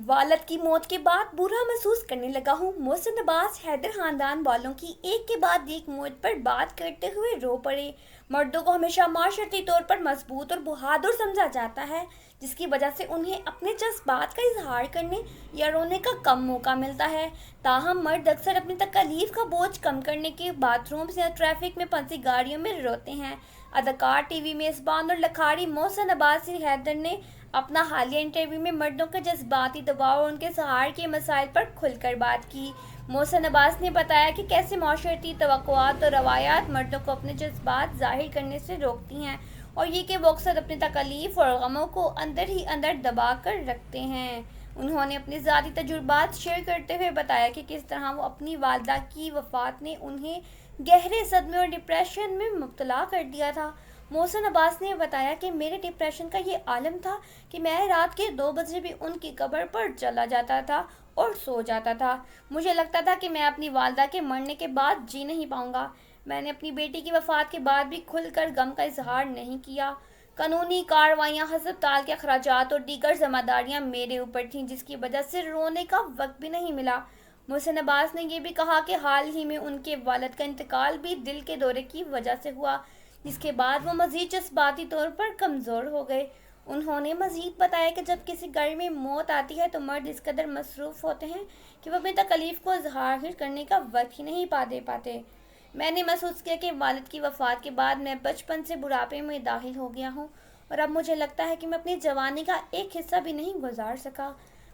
والد کی موت کے بعد برا محسوس کرنے لگا ہوں۔ محسن عباس حیدر خاندان والوں کی ایک کے بعد ایک موت پر بات کرتے ہوئے رو پڑے۔ مردوں کو ہمیشہ معاشرتی طور پر مضبوط اور بہادر سمجھا جاتا ہے، جس کی وجہ سے انہیں اپنے جذبات کا اظہار کرنے یا رونے کا کم موقع ملتا ہے۔ تاہم مرد اکثر اپنی تکالیف کا بوجھ کم کرنے کے باتھ رومز یا ٹریفک میں پھنسی گاڑیوں میں روتے ہیں۔ اداکار، ٹی وی میزبان اور لکھاری محسن عباس حیدر نے اپنا حالیہ انٹرویو میں مردوں کے جذباتی دباؤ اور ان کے سہار کے مسائل پر کھل کر بات کی۔ محسن عباس نے بتایا کہ کیسے معاشرتی توقعات اور روایات مردوں کو اپنے جذبات ظاہر کرنے سے روکتی ہیں، اور یہ کہ وہ اکثر اپنی تکالیف اور غموں کو اندر ہی اندر دبا کر رکھتے ہیں۔ انہوں نے اپنے ذاتی تجربات شیئر کرتے ہوئے بتایا کہ کس طرح وہ اپنی والدہ کی وفات نے انہیں گہرے صدمے اور ڈپریشن میں مبتلا کر دیا تھا۔ محسن عباس نے بتایا کہ میرے ڈپریشن کا یہ عالم تھا کہ میں رات کے 2 بجے بھی ان کی قبر پر چلا جاتا تھا اور سو جاتا تھا۔ مجھے لگتا تھا کہ میں اپنی والدہ کے مرنے کے بعد جی نہیں پاؤں گا۔ میں نے اپنی بیٹی کی وفات کے بعد بھی کھل کر غم کا اظہار نہیں کیا۔ قانونی کارروائیاں، ہسپتال کے اخراجات اور دیگر ذمہ داریاں میرے اوپر تھیں، جس کی وجہ سے رونے کا وقت بھی نہیں ملا۔ محسن عباس نے یہ بھی کہا کہ حال ہی میں ان کے والد کا انتقال بھی دل کے دورے کی وجہ سے ہوا، جس کے بعد وہ مزید جذباتی طور پر کمزور ہو گئے۔ انہوں نے مزید بتایا کہ جب کسی گھر میں موت آتی ہے تو مرد اس قدر مصروف ہوتے ہیں کہ وہ اپنی تکالیف کو ظاہر کرنے کا وقت ہی نہیں پاتے۔ میں نے محسوس کیا کہ والد کی وفات کے بعد میں بچپن سے بڑھاپے میں داخل ہو گیا ہوں، اور اب مجھے لگتا ہے کہ میں اپنی جوانی کا ایک حصہ بھی نہیں گزار سکا۔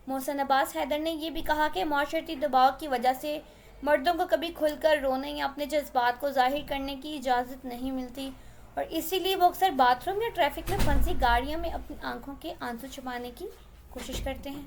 محسن عباس حیدر نے یہ بھی کہا کہ معاشرتی دباؤ کی وجہ سے مردوں کو کبھی کھل کر رونے یا اپنے جذبات کو ظاہر کرنے کی اجازت نہیں ملتی، اور اسی لیے وہ اکثر باتھ روم یا ٹریفک میں پھنسی گاڑیوں میں اپنی آنکھوں کے آنسو چھپانے کی کوشش کرتے ہیں۔